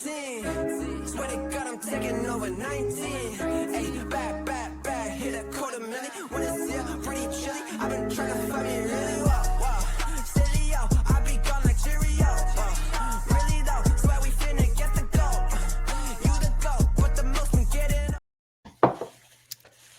Swear to God, I'm taking over 19. Hey, back, hit a $250,000. When it's here, pretty chilly. I've been trying to find me really wow. Silly, yo, I be gone like Cheerio. Really though, swear we finna get the goal. You the goal, but the most been getting.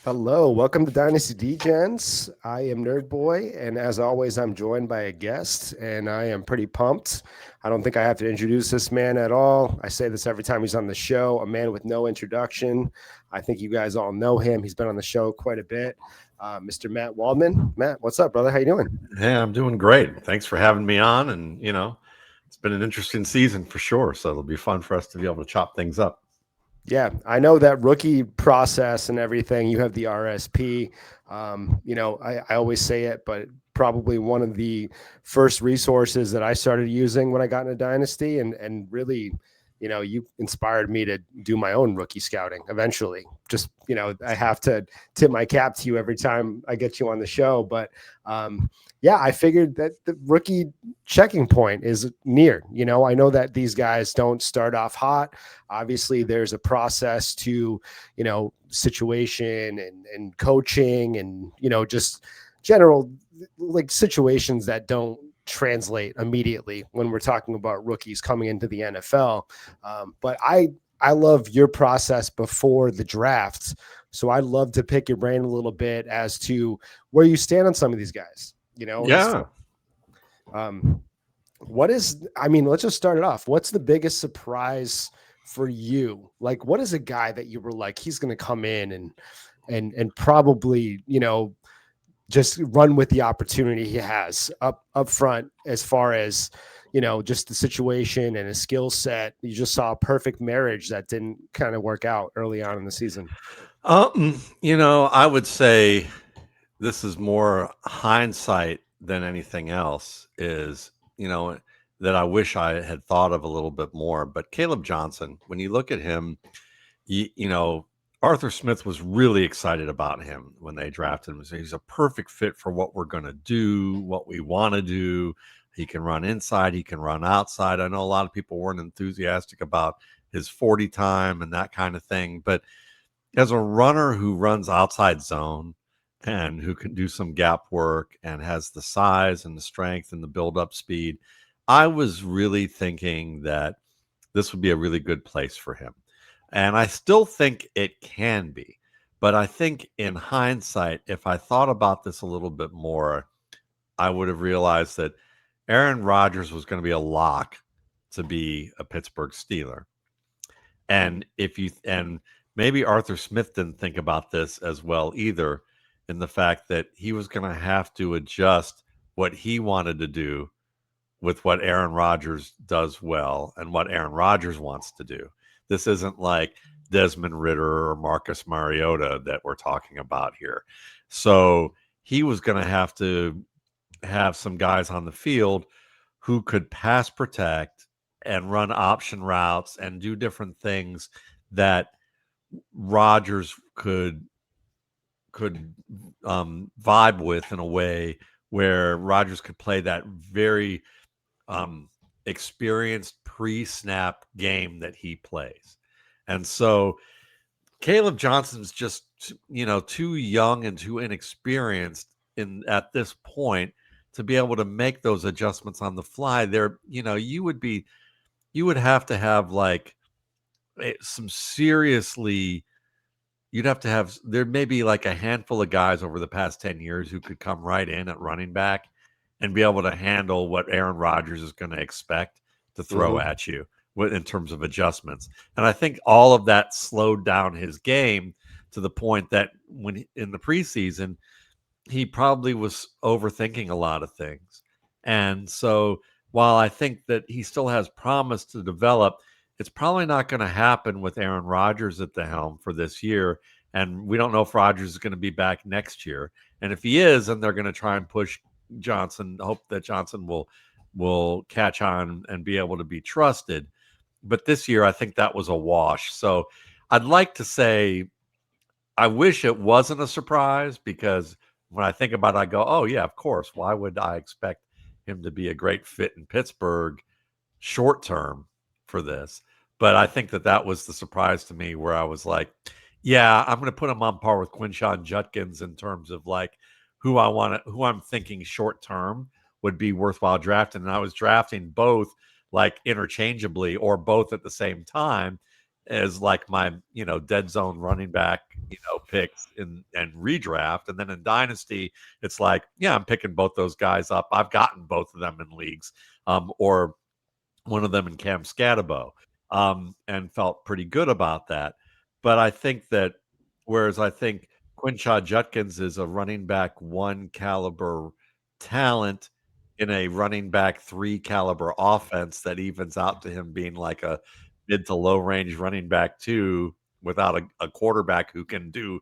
Hello, welcome to Dynasty Degens. I am Nerd Boy, and as always, I'm joined by a guest, and I am pretty pumped. I don't think I have to introduce this man at all. I say this every time he's on the show, a man with no introduction. I think you guys all know him. He's been on the show quite a bit. Mr. Matt Waldman. Matt, what's up, brother? How you doing? Hey, I'm doing great. Thanks for having me on. And, it's been an interesting season for sure. So it'll be fun for us to be able to chop things up. Yeah, I know that rookie process and everything. You have the RSP. I always say it, but probably one of the first resources that I started using when I got into Dynasty, and really, you inspired me to do my own rookie scouting eventually. Just, I have to tip my cap to you every time I get you on the show. But yeah, I figured that the rookie checking point is near. I know that these guys don't start off hot. Obviously, there's a process to, situation and coaching and, just general like situations that don't translate immediately when we're talking about rookies coming into the NFL. But I love your process before the drafts. So I'd love to pick your brain a little bit as to where you stand on some of these guys. Yeah. Let's just start it off. What's the biggest surprise for you? Like, what is a guy that you were like, he's going to come in and probably, just run with the opportunity he has up front, as far as, just the situation and his skill set. You just saw a perfect marriage that didn't kind of work out early on in the season. I would say this is more hindsight than anything else is, that I wish I had thought of a little bit more. But Caleb Johnson, when you look at him, Arthur Smith was really excited about him when they drafted him. So he's a perfect fit for what we're going to do, what we want to do. He can run inside, he can run outside. I know a lot of people weren't enthusiastic about his 40 time and that kind of thing. But as a runner who runs outside zone and who can do some gap work and has the size and the strength and the build-up speed, I was really thinking that this would be a really good place for him. And I still think it can be. But I think in hindsight, if I thought about this a little bit more, I would have realized that Aaron Rodgers was going to be a lock to be a Pittsburgh Steeler. And maybe Arthur Smith didn't think about this as well either, in the fact that he was going to have to adjust what he wanted to do with what Aaron Rodgers does well and what Aaron Rodgers wants to do. This isn't like Desmond Ridder or Marcus Mariota that we're talking about here. So he was going to have some guys on the field who could pass protect and run option routes and do different things that Rodgers could vibe with in a way where Rodgers could play that very experienced pre-snap game that he plays. And so Caleb Johnson's just, too young and too inexperienced at this point to be able to make those adjustments on the fly. There, you would have to have like some seriously, there may be like a handful of guys over the past 10 years who could come right in at running back and be able to handle what Aaron Rodgers is going to expect to throw at you in terms of adjustments. And I think all of that slowed down his game to the point that when in the preseason, he probably was overthinking a lot of things. And so while I think that he still has promise to develop, it's probably not going to happen with Aaron Rodgers at the helm for this year. And we don't know if Rodgers is going to be back next year. And if he is, then they're going to try and push Johnson, hope that Johnson will catch on and be able to be trusted. But this year, I think that was a wash. So I'd like to say I wish it wasn't a surprise, because when I think about it, I go, oh, yeah, of course. Why would I expect him to be a great fit in Pittsburgh short term for this? But I think that was the surprise to me, where I was like, yeah, I'm going to put him on par with Quinshon Judkins in terms of like who I'm thinking short term would be worthwhile drafting. And I was drafting both like interchangeably or both at the same time as like my, dead zone running back, picks and redraft. And then in Dynasty, it's like, yeah, I'm picking both those guys up. I've gotten both of them in leagues, or one of them in Cam Scatabo, and felt pretty good about that. But I think that whereas I think Quinshon Judkins is a running back 1 caliber talent in a running back 3 caliber offense, that evens out to him being like a mid to low range running back 2 without a quarterback who can do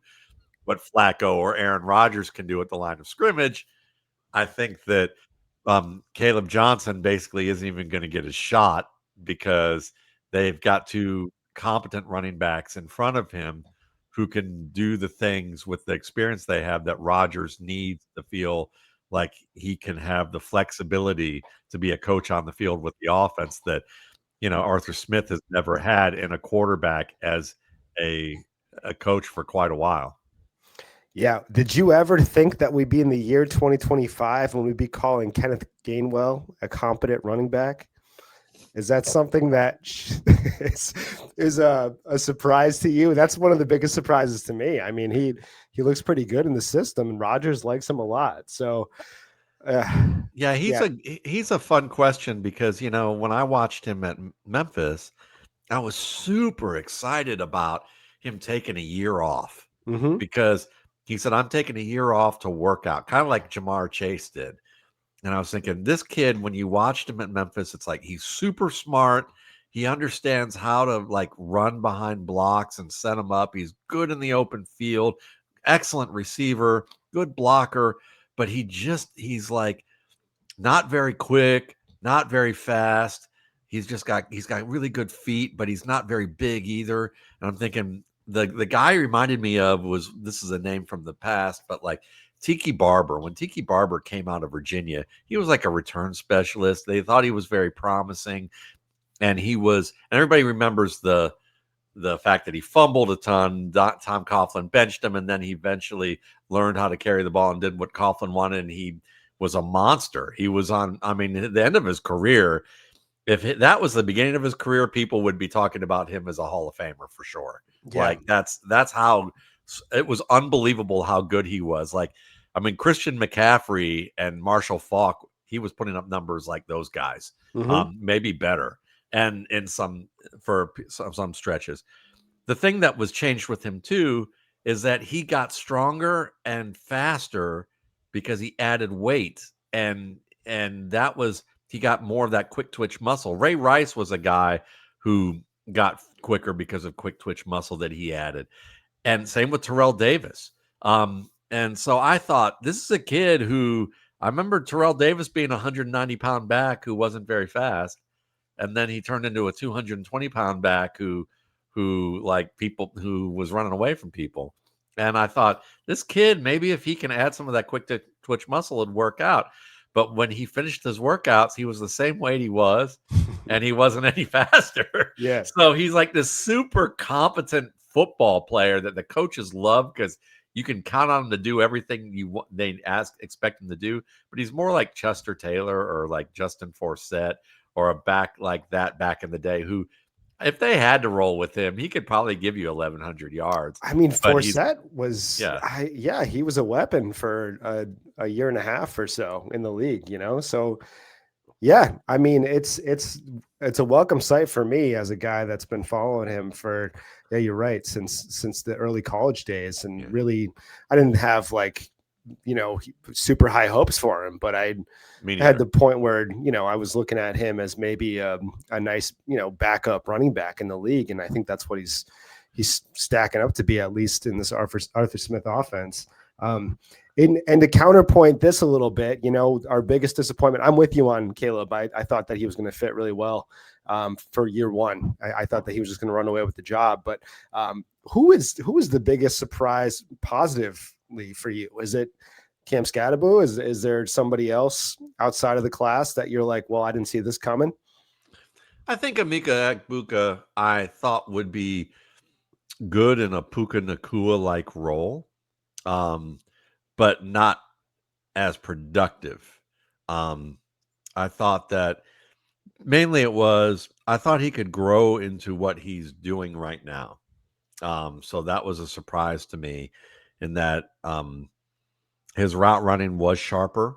what Flacco or Aaron Rodgers can do at the line of scrimmage. I think that Caleb Johnson basically isn't even going to get a shot because they've got 2 competent running backs in front of him who can do the things with the experience they have that Rodgers needs to feel like he can have the flexibility to be a coach on the field with the offense that, Arthur Smith has never had in a quarterback as a coach for quite a while. Yeah. Did you ever think that we'd be in the year 2025 when we'd be calling Kenneth Gainwell a competent running back? Is that something that is a surprise to you? That's one of the biggest surprises to me. I mean, he looks pretty good in the system, and Rodgers likes him a lot. So, yeah, he's a fun question because, when I watched him at Memphis, I was super excited about him taking a year off because he said, I'm taking a year off to work out, kind of like Jamar Chase did. And I was thinking, this kid, when you watched him at Memphis, it's like he's super smart. He understands how to like run behind blocks and set them up. He's good in the open field, excellent receiver, good blocker, but he's like not very quick, not very fast. He's got really good feet, but he's not very big either. And I'm thinking the guy he reminded me of this is a name from the past, but like Tiki Barber. When Tiki Barber came out of Virginia, he was like a return specialist. They thought he was very promising, and everybody remembers the fact that he fumbled a ton. Tom Coughlin benched him, and then he eventually learned how to carry the ball and did what Coughlin wanted, and he was a monster. He was at the end of his career. If that was the beginning of his career, people would be talking about him as a Hall of Famer for sure. Yeah. Like that's how it was unbelievable how good he was. Like, Christian McCaffrey and Marshall Faulk, he was putting up numbers like those guys, maybe better. And in some stretches, the thing that was changed with him too is that he got stronger and faster because he added weight, and that was, he got more of that quick twitch muscle. Ray Rice was a guy who got quicker because of quick twitch muscle that he added. And same with Terrell Davis. And so I thought, this is a kid who, I remember Terrell Davis being a 190-pound back who wasn't very fast. And then he turned into a 220-pound back who was running away from people. And I thought, this kid, maybe if he can add some of that quick twitch muscle, it'd work out. But when he finished his workouts, he was the same weight he was, and he wasn't any faster. Yeah. So he's like this super competent football player that the coaches love because you can count on him to do everything they expect him to do. But he's more like Chester Taylor or like Justin Forsett or a back like that back in the day who, if they had to roll with him, he could probably give you 1,100 yards. Forsett was, he was a weapon for a year and a half or so in the league, So, yeah, it's a welcome sight for me as a guy that's been following him for, you're right, since the early college days, and really, I didn't have super high hopes for him, but I had the point where, I was looking at him as maybe a nice, backup running back in the league. And I think that's what he's stacking up to be, at least in this Arthur Smith offense. And to counterpoint this a little bit, our biggest disappointment, I'm with you on Caleb. I thought that he was going to fit really well for year one. I thought that he was just going to run away with the job, but who is the biggest surprise positively for you? Is it Cam Scatabo? Is there somebody else outside of the class that you're like, well, I didn't see this coming? I think Emeka Egbuka, I thought would be good in a Puka Nakua like role, but not as productive. Um, I thought that mainly I thought he could grow into what he's doing right now. So that was a surprise to me in that his route running was sharper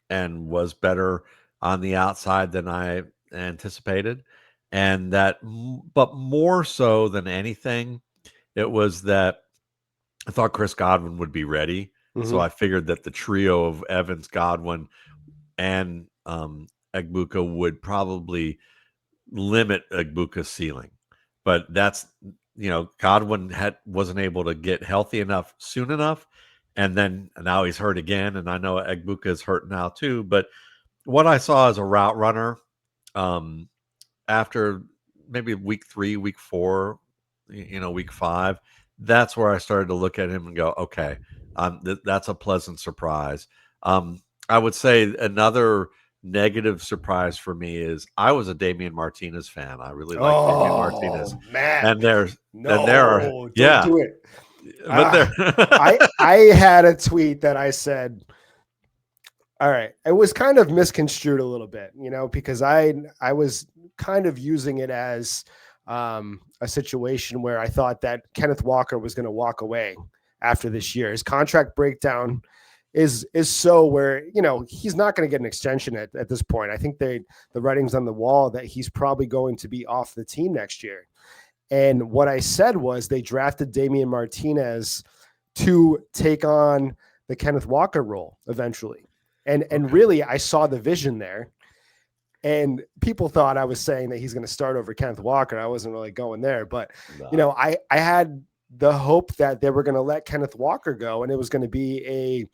and was better on the outside than I anticipated. And but more so than anything, it was that I thought Chris Godwin would be ready. So Mhm. I figured that the trio of Evans, Godwin, and Egbuka would probably limit Egbuka's ceiling. But that's Godwin wasn't able to get healthy enough soon enough, and then now he's hurt again. And I know Egbuka is hurt now too. But what I saw as a route runner, um, after maybe week 3, week 4, week 5, that's where I started to look at him and go, okay, that's a pleasant surprise. I would say another negative surprise for me is I was a Damian Martinez fan. I really like Damian Martinez, Oh, Matt. and there are No, don't yeah, do it. but there. I had a tweet that I said, all right, it was kind of misconstrued a little bit, because I was kind of using it as a situation where I thought that Kenneth Walker was going to walk away after this year. His contract breakdown is so where he's not going to get an extension at this point. I think the writing's on the wall that he's probably going to be off the team next year. And what I said was they drafted Damian Martinez to take on the Kenneth Walker role eventually. And Okay. really, I saw the vision there. And people thought I was saying that he's going to start over Kenneth Walker. I wasn't really going there, but No. I had the hope that they were going to let Kenneth Walker go, and it was going to be a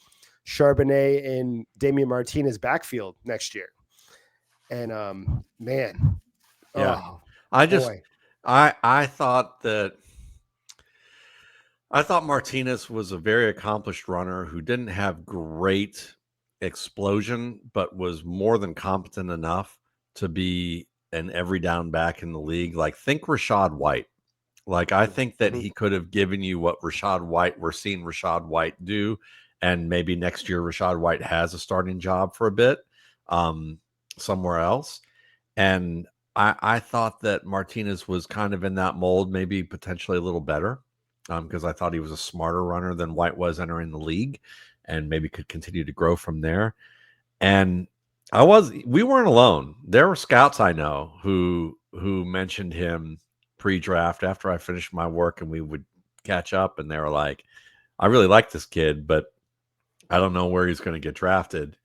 Charbonnet and Damian Martinez backfield next year. And man, Yeah, oh I just boy, I thought that I thought Martinez was a very accomplished runner who didn't have great explosion, but was more than competent enough to be an every down back in the league. Like, think Rashad White. Like, I think that Mhm. he could have given you what we're seeing Rashad White do. And maybe next year, Rashad White has a starting job for a bit um, somewhere else. And I thought that Martinez was kind of in that mold, maybe potentially a little better, because I thought he was a smarter runner than White was entering the league, and maybe could continue to grow from there. And we weren't alone. There were scouts I know who mentioned him pre-draft after I finished my work, and we would catch up, and they were like, "I really like this kid, but I don't know where he's going to get drafted."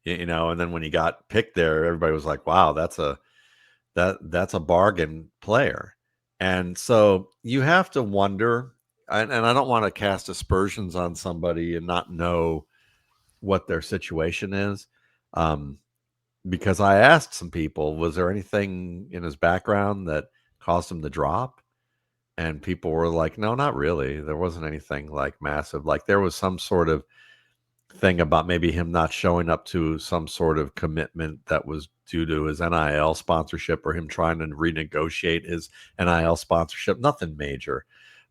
And then when he got picked there, everybody was like, "Wow, that's a bargain player." And so you have to wonder, and I don't want to cast aspersions on somebody and not know what their situation is. Um, because I asked some people, was there anything in his background that caused him to drop? And people were like, no, not really. There wasn't anything like massive. Like, there was some sort of thing about maybe him not showing up to some sort of commitment that was due to his NIL sponsorship, or him trying to renegotiate his NIL sponsorship. Nothing major.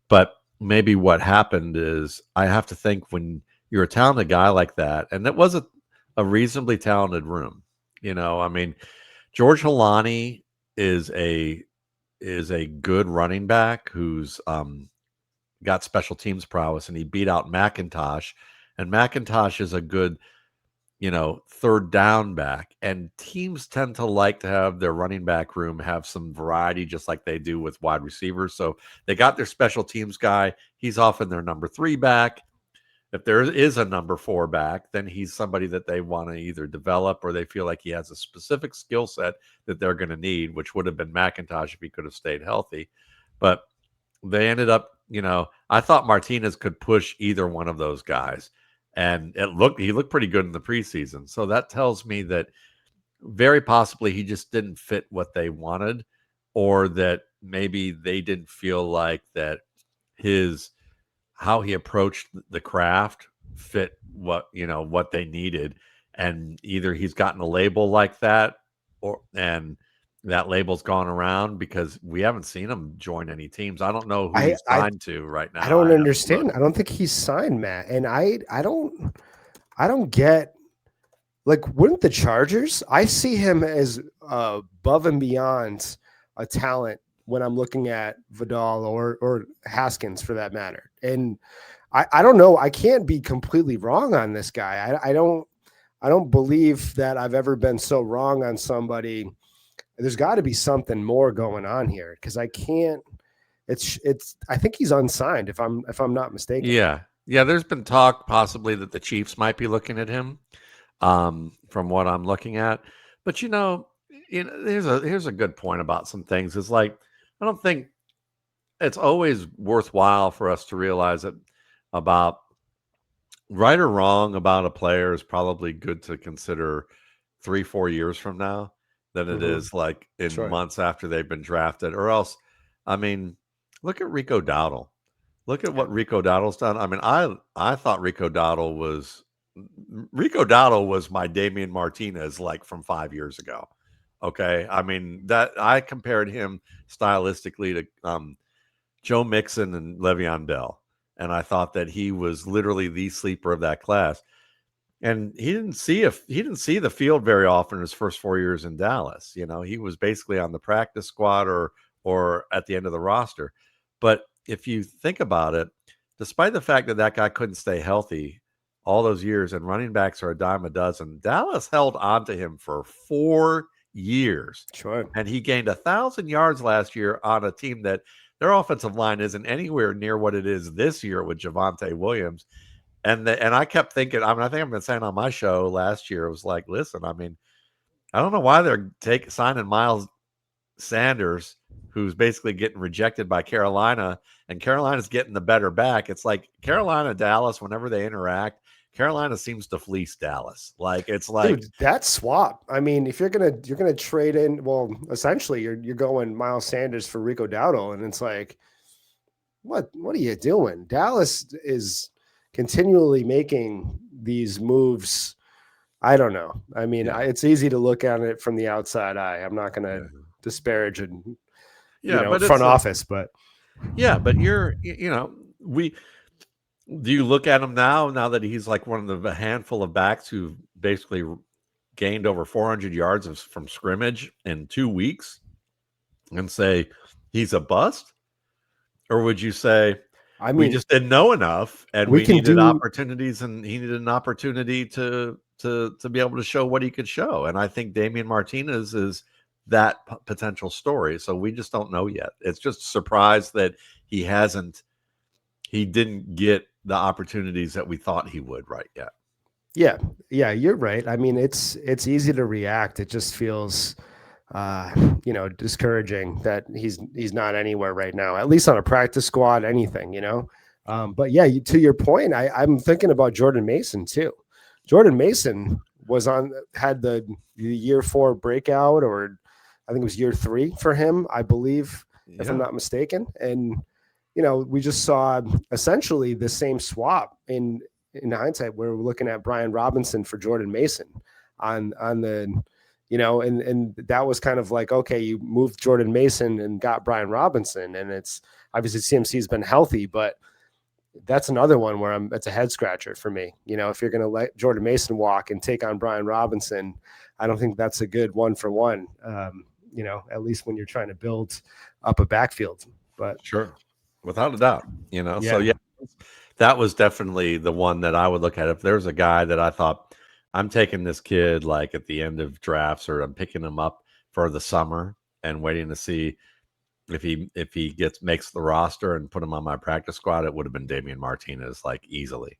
But maybe what happened is, I have to think, when you're a talented guy like that, and it was a reasonably talented room. I mean, George Holani is a good running back who's got special teams prowess, and he beat out McIntosh. And McIntosh is a good, third down back. And teams tend to like to have their running back room have some variety, just like they do with wide receivers. So they got their special teams guy. He's often their number 3 back. If there is a number 4 back, then he's somebody that they want to either develop, or they feel like he has a specific skill set that they're going to need, which would have been McIntosh if he could have stayed healthy. But they ended up, I thought Martinez could push either one of those guys. And he looked pretty good in the preseason. So that tells me that very possibly he just didn't fit what they wanted, or that maybe they didn't feel like that his how he approached the craft fit what they needed. And either he's gotten a label like that, and that label's gone around because we haven't seen him join any teams. I don't know who I he's signed to right now. I don't I'd have to look. understand. I don't think he's signed, Matt, and I don't get, like, wouldn't the Chargers? I see him as above and beyond a talent when I'm looking at Vidal or Haskins for that matter. And I don't know. I can't be completely wrong on this guy. I don't believe that I've ever been so wrong on somebody. There's got to be something more going on here because I can't. It's. I think he's unsigned if I'm not mistaken. Yeah. There's been talk possibly that the Chiefs might be looking at him, from what I'm looking at. But here's a good point about some things. Is like I don't think it's always worthwhile for us to realize that about right or wrong about a player is probably good to consider 3-4 years from now than it is like in Sure. months after they've been drafted. Or else, I mean, look at Rico Dowdle. Look at what Rico Dowdle's done. I mean, I thought Rico Dowdle was my Damian Martinez like from 5 years ago. Okay, I mean that I compared him stylistically to Joe Mixon and Le'Veon Bell, and I thought that he was literally the sleeper of that class. And he didn't see the field very often in his first 4 years in Dallas. He was basically on the practice squad or at the end of the roster. But if you think about it, despite the fact that that guy couldn't stay healthy all those years, and running backs are a dime a dozen, Dallas held on to him for 4 years. Sure. And he gained 1,000 yards last year on a team that their offensive line isn't anywhere near what it is this year with Javonte Williams. And I kept thinking, I think I've been saying on my show last year, it was like, listen, I mean, I don't know why they're signing Miles Sanders, who's basically getting rejected by Carolina, and Carolina's getting the better back. It's like Carolina, Dallas, whenever they interact, Carolina seems to fleece Dallas. Like it's like, dude, that swap. I mean, if you're gonna trade in, well, essentially you're going Miles Sanders for Rico Dowdle, and it's like, what are you doing? Dallas is continually making these moves. I don't know. I mean, it's easy to look at it from the outside eye. I'm not going to disparage and but front office, but but do you look at him now that he's like one of the handful of backs who basically gained over 400 yards from scrimmage in 2 weeks and say he's a bust? Or would you say, I mean, we just didn't know enough and we needed opportunities, and he needed an opportunity to be able to show what he could show? And I think Damian Martinez is that potential story. So we just don't know yet. It's just a surprise that he didn't get the opportunities that we thought he would right yet. Yeah, you're right. I mean, it's easy to react. It just feels discouraging that he's not anywhere right now, at least on a practice squad, anything, but yeah, to your point, I'm thinking about Jordan Mason too. Jordan Mason had the year 4 breakout, or I think it was year 3 for him, I believe, if I'm not mistaken. And, we just saw essentially the same swap in hindsight, where we're looking at Brian Robinson for Jordan Mason on the, and that was kind of like, okay, you moved Jordan Mason and got Brian Robinson, and it's obviously CMC's been healthy, but that's another one where it's a head scratcher for me. If you're going to let Jordan Mason walk and take on Brian Robinson, I don't think that's a good 1-for-1, at least when you're trying to build up a backfield. But sure, without a doubt, so that was definitely the one that I would look at. If there's a guy that I thought, I'm taking this kid like at the end of drafts, or I'm picking him up for the summer and waiting to see if he makes the roster and put him on my practice squad, it would have been Damian Martinez, like easily.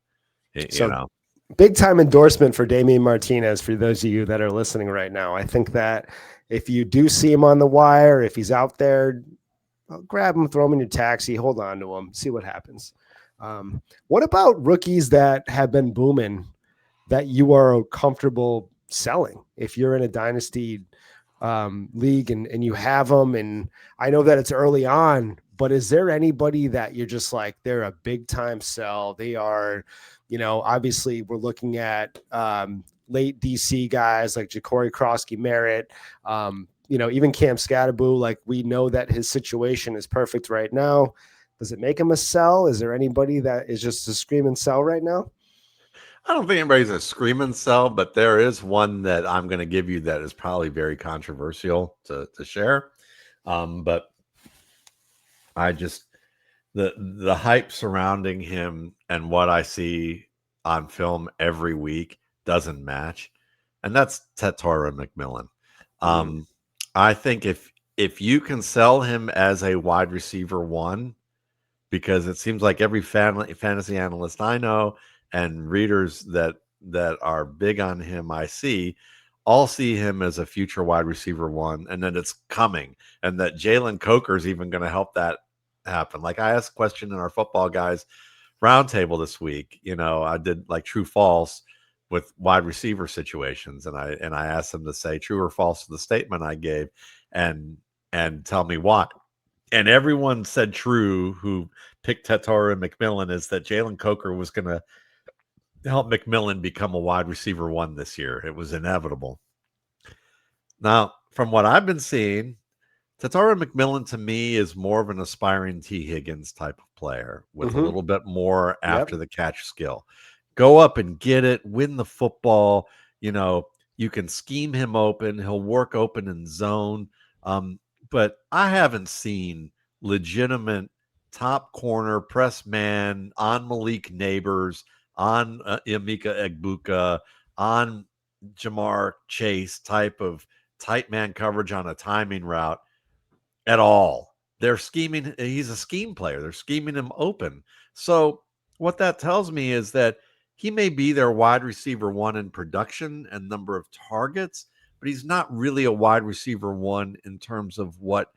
Big time endorsement for Damian Martinez for those of you that are listening right now. I think that if you do see him on the wire, if he's out there, grab him, throw him in your taxi, hold on to him, see what happens. What about rookies that have been booming that you are comfortable selling if you're in a dynasty league and you have them? And I know that it's early on, but is there anybody that you're just like, they're a big time sell? They are, obviously we're looking at late DC guys like Ja'Cory Krosky Merritt, even Cam Scatterboo, like we know that his situation is perfect right now. Does it make him a sell? Is there anybody that is just a scream and sell right now? I don't think anybody's a screaming sell, but there is one that I'm going to give you that is probably very controversial to share. But I just the hype surrounding him and what I see on film every week doesn't match, and that's Tetara McMillan. I think if you can sell him as a wide receiver one, because it seems like every fantasy analyst I know and readers that are big on him I see all see him as a future wide receiver one, and that it's coming, and that Jalen Coker is even going to help that happen. Like I asked a question in our football guys roundtable this week. I did like true false with wide receiver situations, and I asked them to say true or false to the statement I gave, and tell me why. And everyone said true who picked Tetara and McMillan, is that Jalen Coker was going to help McMillan become a wide receiver one this year. It was inevitable. Now, from what I've been seeing, Tetara McMillan to me is more of an aspiring T. Higgins type of player with a little bit more after the catch skill. Go up and get it, win the football. You can scheme him open. He'll work open in zone. But I haven't seen legitimate top corner press man on Malik Neighbors, on Emeka Egbuka, on Jamar Chase type of tight man coverage on a timing route at all. They're scheming. He's a scheme player. They're scheming him open. So what that tells me is that he may be their wide receiver one in production and number of targets, but he's not really a wide receiver one in terms of what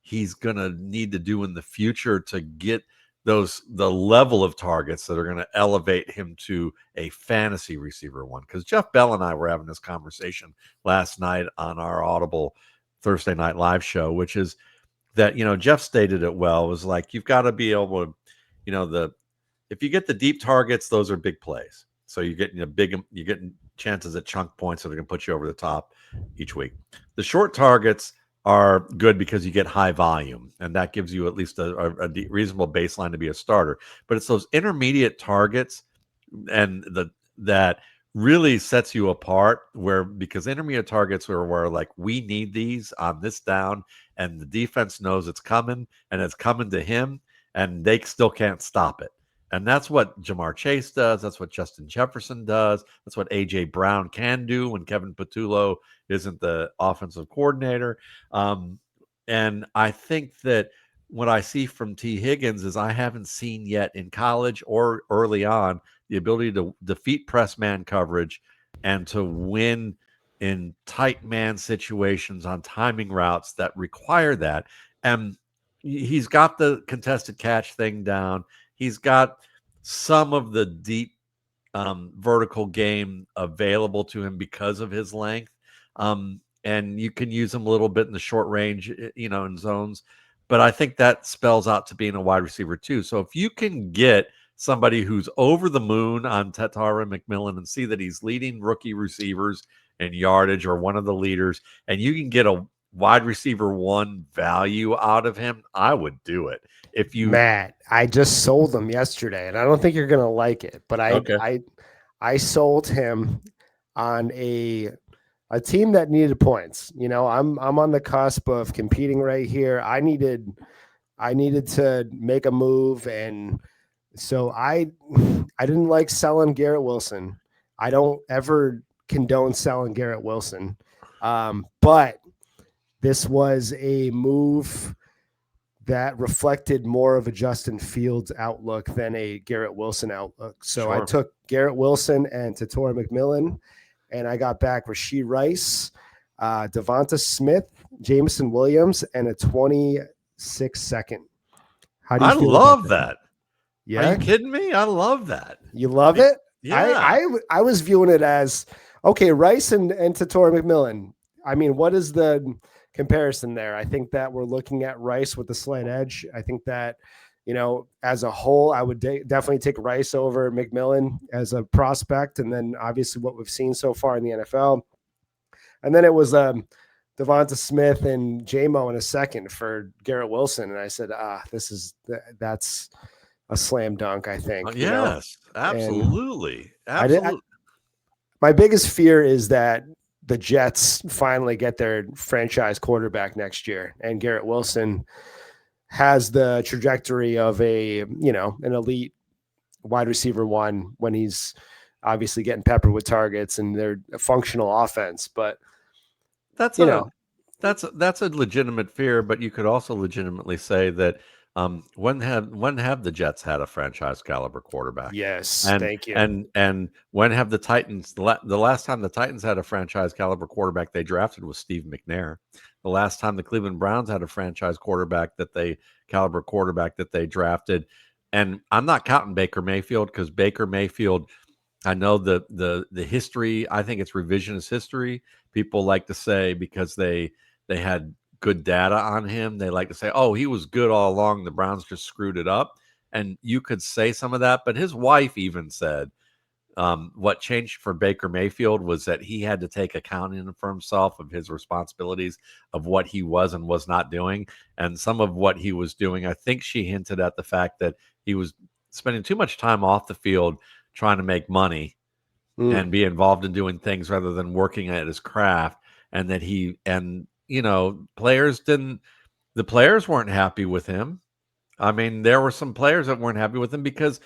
he's going to need to do in the future to get the level of targets that are going to elevate him to a fantasy receiver one. Because Jeff Bell and I were having this conversation last night on our Audible Thursday Night Live show, which is that, Jeff stated it well, was like, you've got to be able to, if you get the deep targets, those are big plays. So you're getting chances at chunk points that are going to put you over the top each week. The short targets are good because you get high volume, and that gives you at least a reasonable baseline to be a starter. But it's those intermediate targets and that really sets you apart, because intermediate targets are where like we need these on this down, and the defense knows it's coming, and it's coming to him, and they still can't stop it. And that's what Jamar Chase does. That's what Justin Jefferson does. That's what A.J. Brown can do when Kevin Patullo isn't the offensive coordinator. And I think that what I see from T. Higgins is I haven't seen yet in college or early on the ability to defeat press man coverage and to win in tight man situations on timing routes that require that. And he's got the contested catch thing down. He's got some of the deep vertical game available to him because of his length. And you can use him a little bit in the short range, in zones. But I think that spells out to being a wide receiver too. So if you can get somebody who's over the moon on Tetara McMillan and see that he's leading rookie receivers in yardage or one of the leaders, and you can get a wide receiver one value out of him, I would do it. Matt, I just sold him yesterday, and I don't think you're gonna like it, but I sold him on a team that needed points. I'm on the cusp of competing right here. I needed to make a move, and so I didn't like selling Garrett Wilson. I don't ever condone selling Garrett Wilson, but this was a move that reflected more of a Justin Fields outlook than a Garrett Wilson outlook. So I took Garrett Wilson and Tetara McMillan, and I got back Rashee Rice, Devonta Smith, Jameson Williams, and a 26-second. How do you feel love about that? Yeah. Are you kidding me? I love that. You love it? Yeah. I was viewing it as, okay, Rice and Tetara McMillan. I mean, what is the comparison there? I think that we're looking at Rice with the slight edge. I think that, as a whole, I would definitely take Rice over McMillan as a prospect. And then obviously what we've seen so far in the NFL. And then it was Devonta Smith and J-Mo in a second for Garrett Wilson. And I said, that's a slam dunk, I think, Yes, and absolutely. my biggest fear is that the Jets finally get their franchise quarterback next year, and Garrett Wilson has the trajectory of an elite wide receiver one when he's obviously getting peppered with targets and they're a functional offense. But That's that's a legitimate fear, but you could also legitimately say that when have the Jets had a franchise caliber quarterback? yes, And thank you. and when have the Titans the last time the Titans had a franchise caliber quarterback they drafted was Steve McNair. The last time the Cleveland Browns had a franchise quarterback that they drafted, and I'm not counting Baker Mayfield because Baker Mayfield, I know the history. I think it's revisionist history. People like to say because they had good data on him. They like to say, "Oh, he was good all along. The Browns just screwed it up." And you could say some of that, but his wife even said what changed for Baker Mayfield was that he had to take accounting for himself of his responsibilities of what he was and was not doing, and some of what he was doing. I think she hinted at the fact that he was spending too much time off the field trying to make money and be involved in doing things rather than working at his craft, and that the players weren't happy with him. I mean, there were some players that weren't happy with him because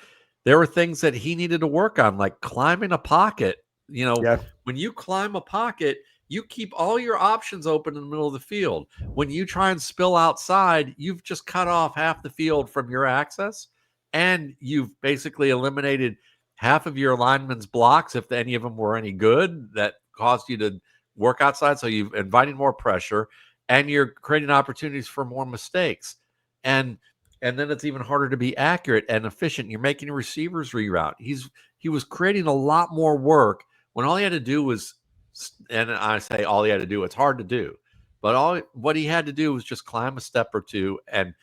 there were things that he needed to work on, like climbing a pocket. Yeah. When you climb a pocket, you keep all your options open in the middle of the field. When you try and spill outside, you've just cut off half the field from your access, and you've basically eliminated half of your linemen's blocks, if any of them were any good, that caused you to work outside. So you've invited more pressure, and you're creating opportunities for more mistakes. And then it's even harder to be accurate and efficient. You're making receivers reroute. He was creating a lot more work when all he had to do was, and I say all he had to do, it's hard to do, but what he had to do was just climb a step or two and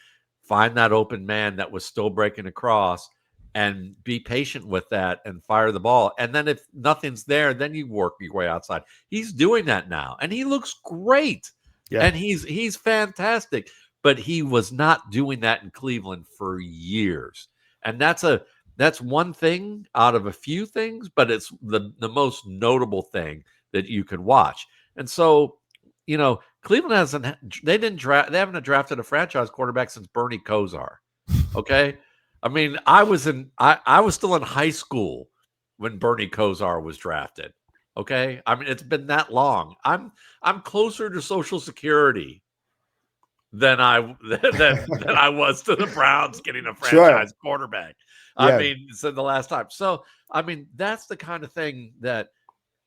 find that open man that was still breaking across and be patient with that and fire the ball. And then if nothing's there, then you work your way outside. He's doing that now, and he looks great. Yeah. And he's fantastic. But he was not doing that in Cleveland for years. And that's one thing out of a few things, but it's the most notable thing that you could watch. And so, Cleveland they haven't drafted a franchise quarterback since Bernie Kosar. Okay. I mean, I was still in high school when Bernie Kosar was drafted. Okay. I mean, it's been that long. I'm closer to Social Security than I was to the Browns getting a franchise quarterback. Yeah. I mean, so the last time. So, I mean, that's the kind of thing that,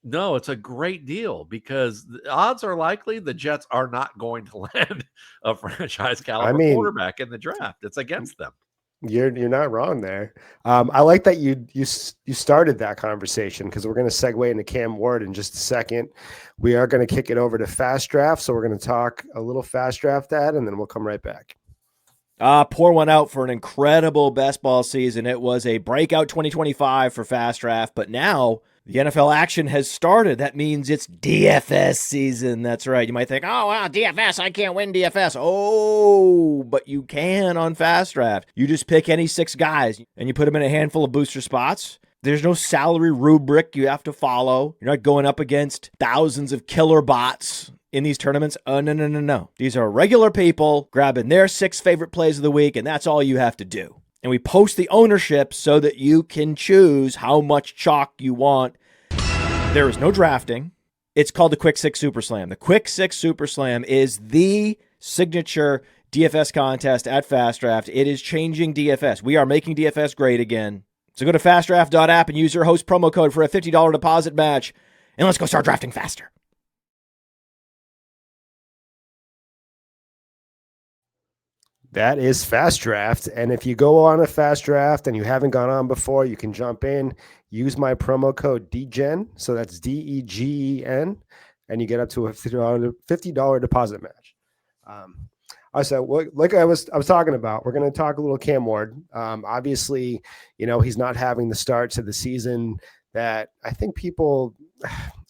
no, it's a great deal because the odds are likely the Jets are not going to land a franchise caliber quarterback in the draft. It's against them. You're not wrong there. I like that you started that conversation because we're going to segue into Cam Ward in just a second. We are going to kick it over to Fast Draft, so we're going to talk a little Fast Draft ad, and then we'll come right back. Pour one out for an incredible best ball season. It was a breakout 2025 for Fast Draft, but now the NFL action has started. That means it's DFS season. That's right. You might think, oh, wow, DFS, I can't win DFS. Oh, but you can on Fast Draft. You just pick any 6 guys, and you put them in a handful of booster spots. There's no salary rubric you have to follow. You're not going up against thousands of killer bots in these tournaments. Oh, no. These are regular people grabbing their 6 favorite plays of the week, and that's all you have to do. And we post the ownership so that you can choose how much chalk you want. There is no drafting. It's called the Quick 6 Super Slam. The Quick 6 Super Slam is the signature DFS contest at Fast Draft. It is changing DFS. We are making DFS great again. So go to fastdraft.app and use your host promo code for a $50 deposit match. And let's go start drafting faster. That is Fast Draft. And if you go on a Fast Draft and you haven't gone on before, you can jump in, use my promo code DEGEN. So that's DEGEN, and you get up to a $50 deposit match. So like I was talking about, we're going to talk a little Cam Ward. Obviously, he's not having the start to the season that I think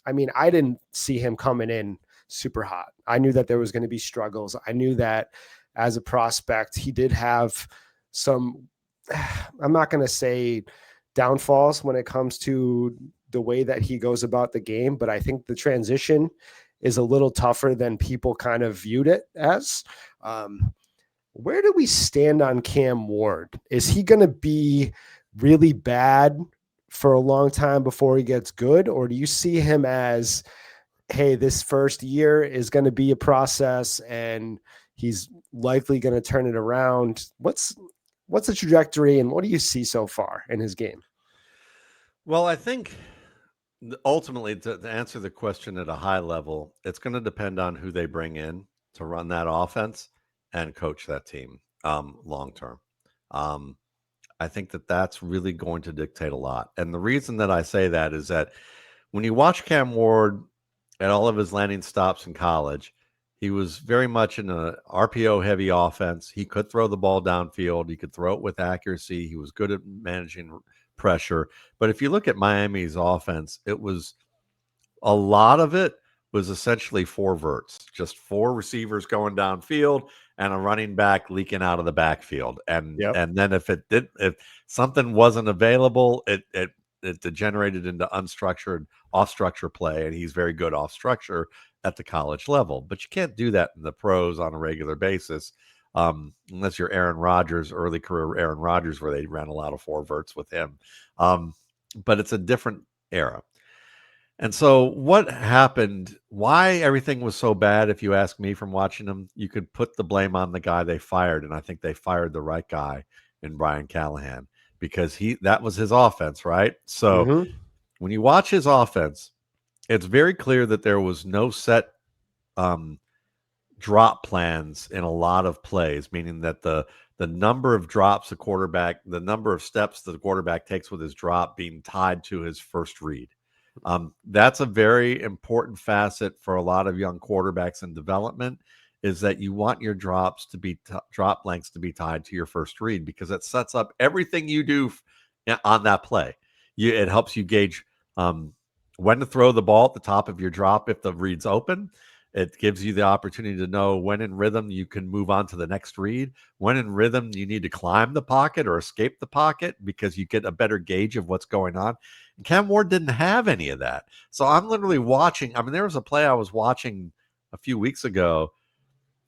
I didn't see him coming in super hot. I knew that there was going to be struggles. I knew that as a prospect, he did have some, I'm not going to say downfalls when it comes to the way that he goes about the game, but I think the transition is a little tougher than people kind of viewed it as. Where do we stand on Cam Ward? Is he going to be really bad for a long time before he gets good? Or do you see him as, hey, this first year is going to be a process and he's likely going to turn it around? What's the trajectory and what do you see so far in his game? Well, I think ultimately, to answer the question at a high level, it's going to depend on who they bring in to run that offense and coach that team long term. I think that that's really going to dictate a lot. And the reason that I say that is that when you watch Cam Ward at all of his landing stops in college, he was very much in a RPO heavy offense. He could throw the ball downfield. He could throw it with accuracy. He was good at managing pressure. But if you look at Miami's offense, it was a lot of it was essentially four verts, just four receivers going downfield and a running back leaking out of the backfield. And then if something wasn't available, it degenerated into unstructured off structure play. And he's very good off structure at the college level, but you can't do that in the pros on a regular basis. Unless you're Aaron Rodgers, early career Aaron Rodgers, where they ran a lot of four verts with him. But it's a different era. And so what happened, why everything was so bad, if you ask me from watching them, you could put the blame on the guy they fired. And I think they fired the right guy in Brian Callahan because that was his offense, right? So when you watch his offense, it's very clear that there was no set drop plans in a lot of plays, meaning that the number of drops the number of steps that the quarterback takes with his drop being tied to his first read. That's a very important facet for a lot of young quarterbacks in development, is that you want your drops to be drop lengths to be tied to your first read, because it sets up everything you do on that play. It helps you gauge when to throw the ball at the top of your drop if the read's open. It gives you the opportunity to know when in rhythm you can move on to the next read, when in rhythm you need to climb the pocket or escape the pocket, because you get a better gauge of what's going on. And Cam Ward didn't have any of that. So I'm literally watching. I mean, there was a play I was watching a few weeks ago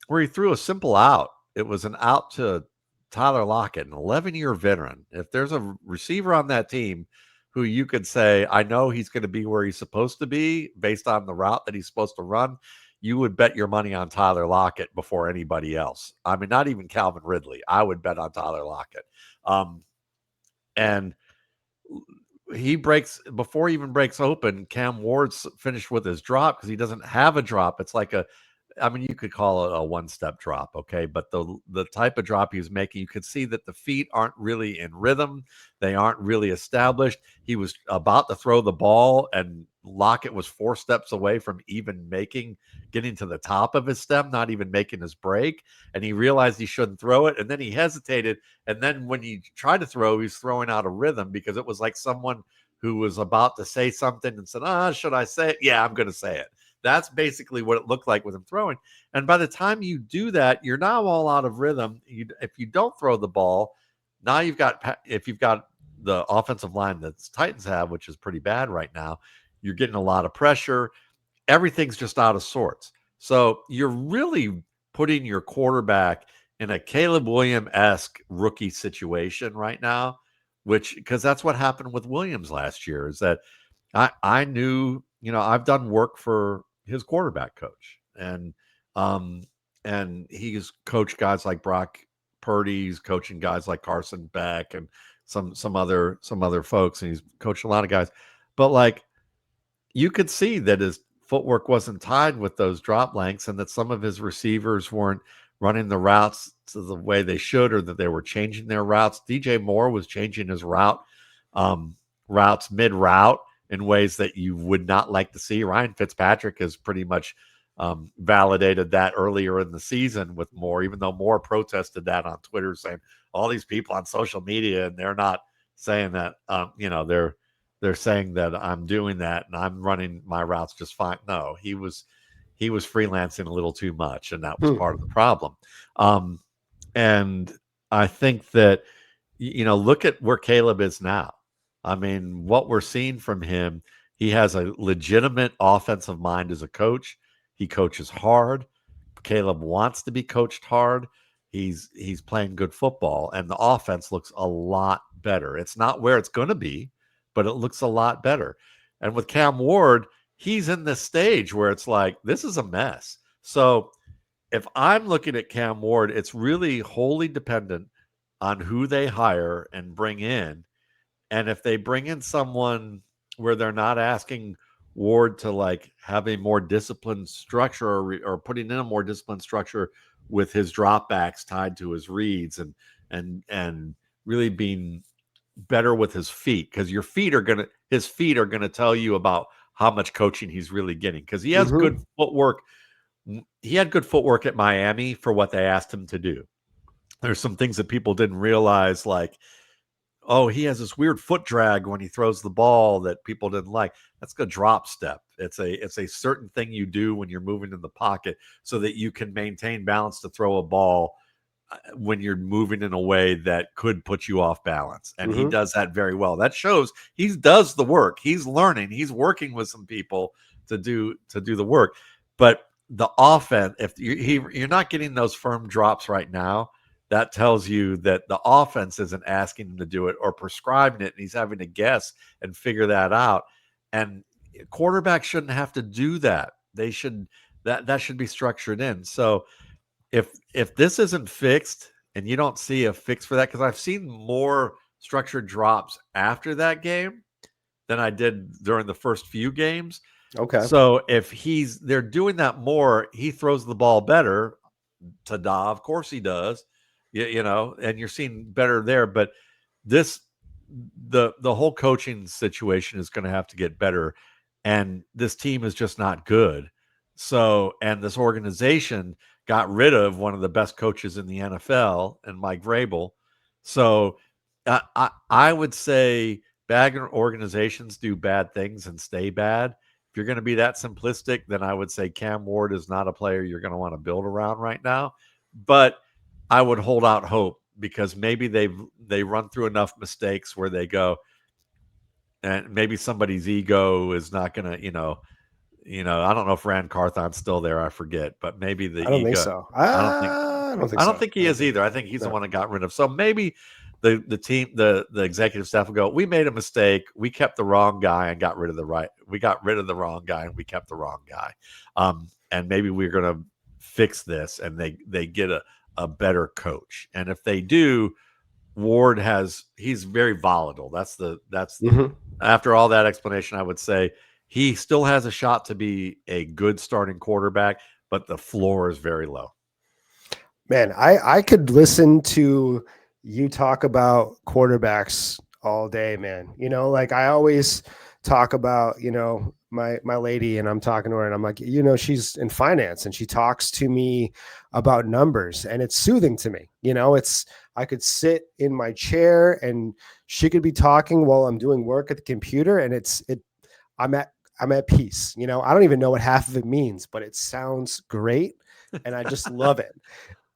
where he threw a simple out. It was an out to Tyler Lockett, an 11-year veteran. If there's a receiver on that team who you could say, I know he's going to be where he's supposed to be based on the route that he's supposed to run, you would bet your money on Tyler Lockett before anybody else. I mean, not even Calvin Ridley. I would bet on Tyler Lockett. And before he even breaks open, Cam Ward's finished with his drop because he doesn't have a drop. It's like you could call it a one-step drop, okay? But the type of drop he was making, you could see that the feet aren't really in rhythm. They aren't really established. He was about to throw the ball, and Lockett was 4 steps away from even getting to the top of his step, not even making his break. And he realized he shouldn't throw it. And then he hesitated. And then when he tried to throw, he was throwing out of rhythm, because it was like someone who was about to say something and said, should I say it? Yeah, I'm going to say it. That's basically what it looked like with him throwing. And by the time you do that, you're now all out of rhythm. If you don't throw the ball, now if you've got the offensive line that the Titans have, which is pretty bad right now, you're getting a lot of pressure. Everything's just out of sorts. So you're really putting your quarterback in a Caleb Williams-esque rookie situation right now, because that's what happened with Williams last year, is that I knew, I've done work for his quarterback coach, and he's coached guys like Brock Purdy. He's coaching guys like Carson Beck and some other folks, and he's coached a lot of guys. But you could see that his footwork wasn't tied with those drop lengths, and that some of his receivers weren't running the routes to the way they should, or that they were changing their routes. DJ Moore was changing his routes mid-route in ways that you would not like to see. Ryan Fitzpatrick has pretty much validated that earlier in the season with Moore, even though Moore protested that on Twitter, saying all these people on social media, and they're not saying that, they're saying that I'm doing that and I'm running my routes just fine. No, he he was freelancing a little too much, and that was Hmm. part of the problem. And I think that, look at where Caleb is now. I mean, what we're seeing from him, he has a legitimate offensive mind as a coach. He coaches hard. Caleb wants to be coached hard. He's playing good football, and the offense looks a lot better. It's not where it's going to be, but it looks a lot better. And with Cam Ward, he's in this stage where it's like, this is a mess. So if I'm looking at Cam Ward, it's really wholly dependent on who they hire and bring in. And if they bring in someone where they're not asking Ward to like have a more disciplined structure, or putting in a more disciplined structure with his dropbacks tied to his reads, and really being better with his feet, because his feet are gonna tell you about how much coaching he's really getting, because he has good footwork. He had good footwork at Miami for what they asked him to do. There's some things that people didn't realize, like, oh, he has this weird foot drag when he throws the ball that people didn't like. That's a drop step. It's a certain thing you do when you're moving in the pocket so that you can maintain balance to throw a ball when you're moving in a way that could put you off balance. And he does that very well. That shows he does the work. He's learning. He's working with some people to do the work. But the offense, if you're not getting those firm drops right now, that tells you that the offense isn't asking him to do it or prescribing it, and he's having to guess and figure that out. And quarterbacks shouldn't have to do that. They should that should be structured in. So if this isn't fixed, and you don't see a fix for that, because I've seen more structured drops after that game than I did during the first few games. Okay. So if they're doing that more, he throws the ball better. Ta-da, of course he does. And you're seeing better there. But the whole coaching situation is going to have to get better, and this team is just not good. So, and this organization got rid of one of the best coaches in the NFL, and Mike Vrabel. So I would say bad organizations do bad things and stay bad. If you're going to be that simplistic, then I would say Cam Ward is not a player you're going to want to build around right now. But I would hold out hope, because maybe they run through enough mistakes where they go, and maybe somebody's ego is not going to, I don't know if Rand Carthon's still there. I forget, but maybe the I don't ego. think so. I don't think he is either. I think he's the one that got rid of. So maybe the team, the executive staff will go, we made a mistake. We kept the wrong guy and got rid of the right. We got rid of the wrong guy and we kept the wrong guy. And maybe we're going to fix this, and they get a better coach. And if they do, Ward he's very volatile. That's after all that explanation, I would say he still has a shot to be a good starting quarterback, but the floor is very low. Man, I could listen to you talk about quarterbacks all day, man. Like I always talk about, my lady, and I'm talking to her and I'm like, she's in finance and she talks to me about numbers, and it's soothing to me. I could sit in my chair and she could be talking while I'm doing work at the computer, and I'm at peace. I don't even know what half of it means, but it sounds great. And I just love it.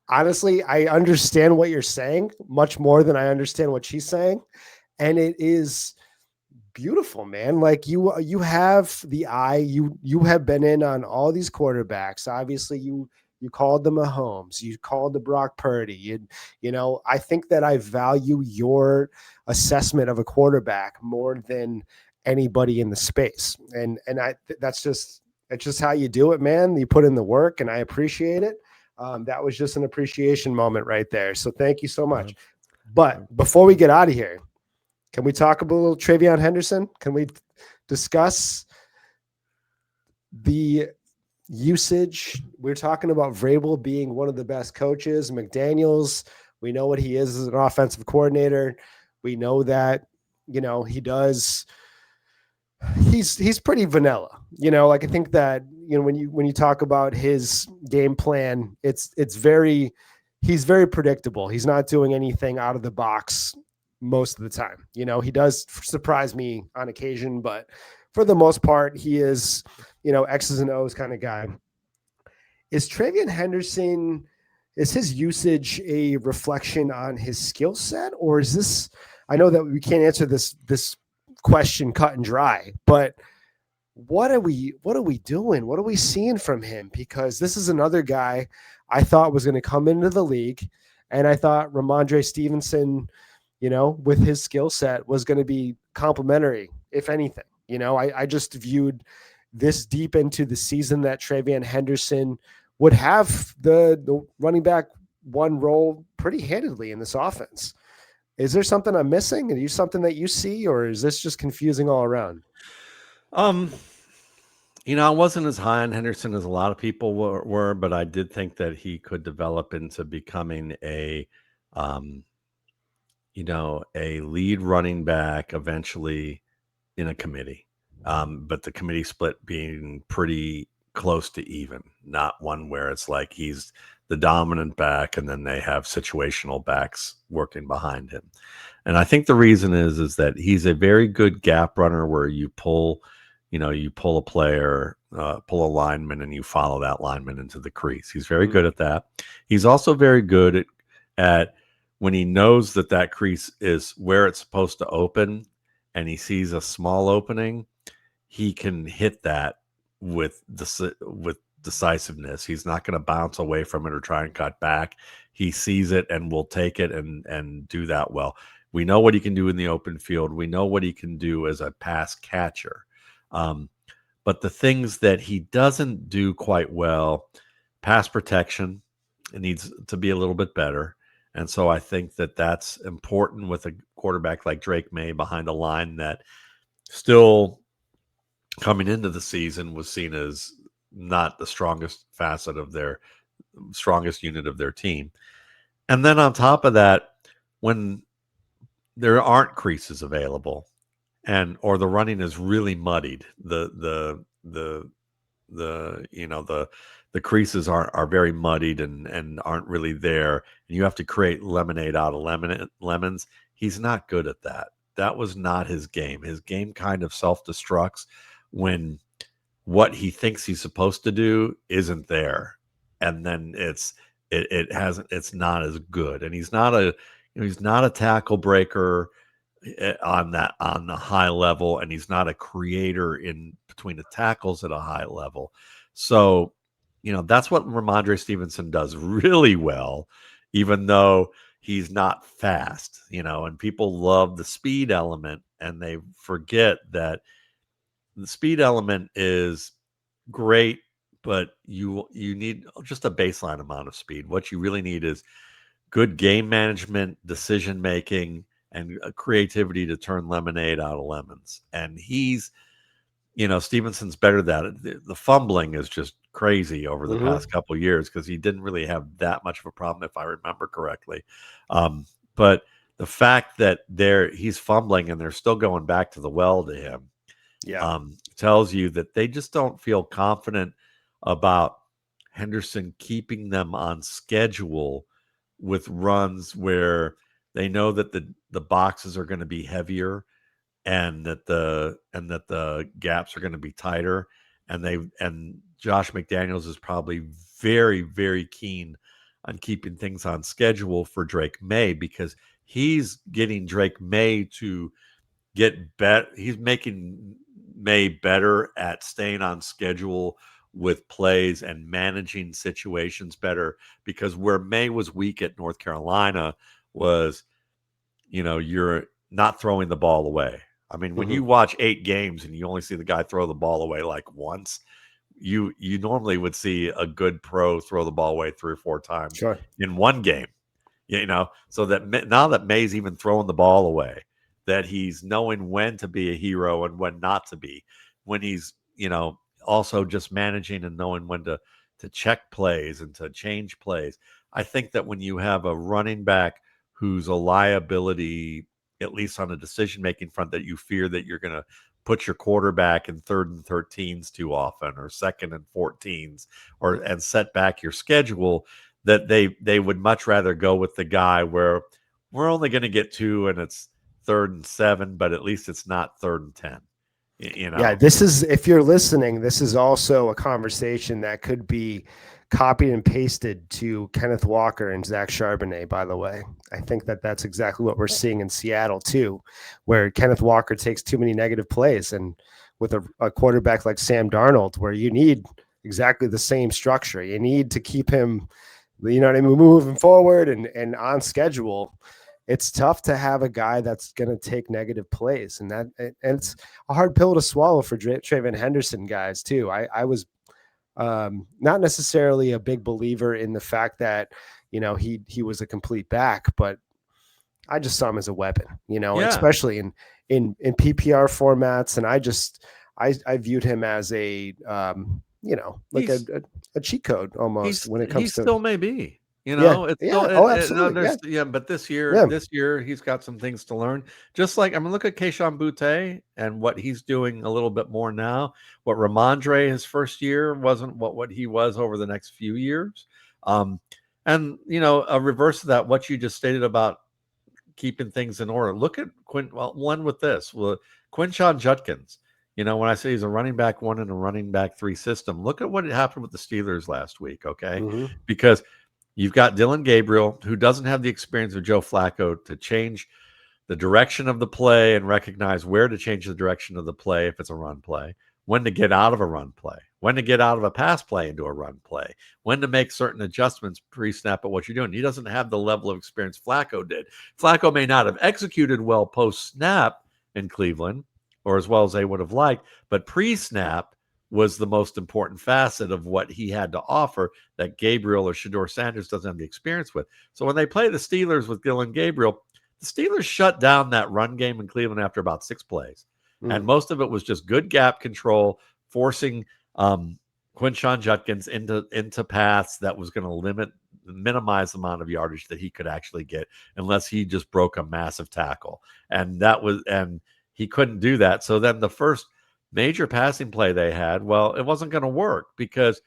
Honestly, I understand what you're saying much more than I understand what she's saying. And it is beautiful, man. Like you have the eye, you have been in on all these quarterbacks. Obviously you called the Mahomes, you called the Brock Purdy. I think that I value your assessment of a quarterback more than anybody in the space. And that's just how you do it, man. You put in the work, and I appreciate it. That was just an appreciation moment right there. So thank you so much. But before we get out of here, can we talk a little Travion Henderson? Can we discuss the usage? We're talking about Vrabel being one of the best coaches. McDaniels, we know what he is as an offensive coordinator. We know that, he does. He's pretty vanilla, like I think that, when you talk about his game plan, he's very predictable. He's not doing anything out of the box most of the time. He does surprise me on occasion, but for the most part, he is, X's and O's kind of guy. is TreVeyon Henderson, is his usage a reflection on his skill set, or is this, I know that we can't answer this question cut and dry, but what are we doing? What are we seeing from him? Because this is another guy I thought was going to come into the league, and I thought Ramondre Stevenson, with his skill set was going to be complimentary, if anything. I just viewed this deep into the season that TreVeyon Henderson would have the running back one role pretty handedly in this offense. Is there something I'm missing? Is there something that you see, or is this just confusing all around? I wasn't as high on Henderson as a lot of people were, but I did think that he could develop into becoming a lead running back eventually in a committee. But the committee split being pretty close to even, not one where it's like he's the dominant back and then they have situational backs working behind him. And I think the reason is that he's a very good gap runner where you pull a player, pull a lineman, and you follow that lineman into the crease. He's very good at that. He's also very good at when he knows that crease is where it's supposed to open and he sees a small opening, he can hit that with decisiveness. He's not going to bounce away from it or try and cut back. He sees it and will take it and do that well. We know what he can do in the open field. We know what he can do as a pass catcher. But the things that he doesn't do quite well, pass protection, it needs to be a little bit better. And so I think that's important with a quarterback like Drake May behind a line that still coming into the season was seen as not the strongest facet of their strongest unit of their team. And then on top of that, when there aren't creases available or the running is really muddied, the creases are very muddied and aren't really there, and you have to create lemonade out of lemons. He's not good at that. That was not his game. His game kind of self-destructs when what he thinks he's supposed to do isn't there, and then it's not as good. And he's not a tackle breaker on the high level, and he's not a creator in between the tackles at a high level. So that's what Ramondre Stevenson does really well, even though he's not fast, and people love the speed element, and they forget that the speed element is great, but you need just a baseline amount of speed. What you really need is good game management, decision making, and creativity to turn lemonade out of lemons. And Stevenson's better at that. The fumbling is just crazy over the past couple of years because he didn't really have that much of a problem, if I remember correctly. But the fact that he's fumbling and they're still going back to the well to him, tells you that they just don't feel confident about Henderson keeping them on schedule with runs where they know that the boxes are going to be heavier and that the gaps are going to be tighter, and Josh McDaniels is probably very, very keen on keeping things on schedule for Drake May because he's getting Drake May to get better. He's making May better at staying on schedule with plays and managing situations better, because where May was weak at North Carolina was, you're not throwing the ball away. I mean, when you watch 8 games and you only see the guy throw the ball away like once, you normally would see a good pro throw the ball away 3 or 4 times in one game, so that now that May's even throwing the ball away, that he's knowing when to be a hero and when not to be, when he's, also just managing and knowing when to check plays and to change plays. I think that when you have a running back who's a liability, at least on a decision-making front, that you fear that you're going to put your quarterback in 3rd and 13s too often, or 2nd and 14s, and set back your schedule, that they would much rather go with the guy where we're only going to get 2 and it's 3rd and 7, but at least it's not 3rd and 10. Yeah, this is, if you're listening, this is also a conversation that could be copied and pasted to Kenneth Walker and Zach Charbonnet, by the way. I think that that's exactly what we're seeing in Seattle too, where Kenneth Walker takes too many negative plays, and with a quarterback like Sam Darnold, where you need exactly the same structure. You need to keep him, you know what I mean, moving forward and on schedule. It's tough to have a guy that's going to take negative plays, and it's a hard pill to swallow for Trayvon Henderson guys too. I was not necessarily a big believer in the fact that, you know, he was a complete back, but I just saw him as a weapon, you know, Yeah. especially in PPR formats. And I viewed him as a, you know, like a cheat code almost when it comes to. He still may be. You Yeah, know, it's yeah. still, Oh, absolutely. but this Yeah. year he's got some things to learn. Just like, I mean, look at Keyshawn Boutte and what he's doing a little bit more now. What Ramondre his first year wasn't what he was over the next few years. And you know, a reverse of that, what you just stated about keeping things in order. Look at Quinshon Judkins. You know, when I say he's a running back 1 and a running back 3 system, look at what happened with the Steelers last week. Okay, because you've got Dylan Gabriel, who doesn't have the experience of Joe Flacco to change the direction of the play and recognize where to change the direction of the play if it's a run play, when to get out of a run play, when to get out of a pass play into a run play, when to make certain adjustments pre-snap at what you're doing. He doesn't have the level of experience Flacco did. Flacco may not have executed well post-snap in Cleveland, or as well as they would have liked, but pre-snap was the most important facet of what he had to offer that Gabriel or Shedeur Sanders doesn't have the experience with. So when they play the Steelers with Dylan Gabriel, the Steelers shut down that run game in Cleveland after about 6 plays. And most of it was just good gap control, forcing Quinshon Judkins into paths that was going to minimize the amount of yardage that he could actually get unless he just broke a massive tackle. And he couldn't do that. So then the first major passing play they had, well, it wasn't going to work, because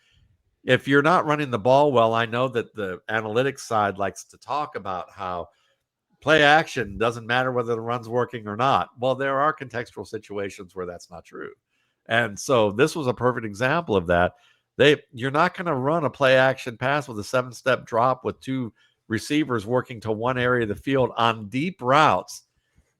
if you're not running the ball well, I know that the analytics side likes to talk about how play action doesn't matter whether the run's working or not. Well, there are contextual situations where that's not true. And so this was a perfect example of that. You're not going to run a play action pass with a 7-step drop with 2 receivers working to one area of the field on deep routes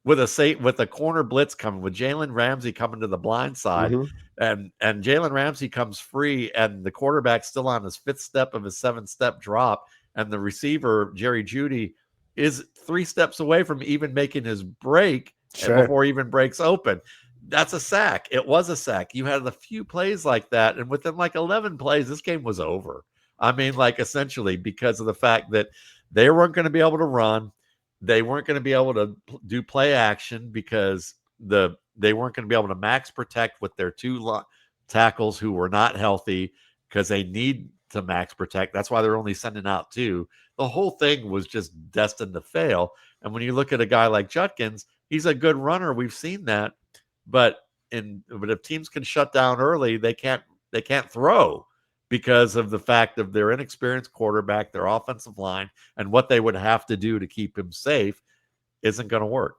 with a corner blitz coming, with Jalen Ramsey coming to the blind side, and Jalen Ramsey comes free, and the quarterback's still on his 5th step of his 7-step drop, and the receiver, Jerry Jeudy, is 3 steps away from even making his break before he even breaks open. That's a sack. It was a sack. You had a few plays like that, and within like 11 plays, this game was over. I mean, like, essentially, because of the fact that they weren't going to be able to run. They weren't going to be able to do play action because they weren't going to be able to max protect with their 2 tackles who were not healthy, because they need to max protect. That's why they're only sending out 2. The whole thing was just destined to fail. And when you look at a guy like Judkins, he's a good runner. We've seen that. But if teams can shut down early, they can't throw, because of the fact of their inexperienced quarterback, their offensive line, and what they would have to do to keep him safe isn't going to work.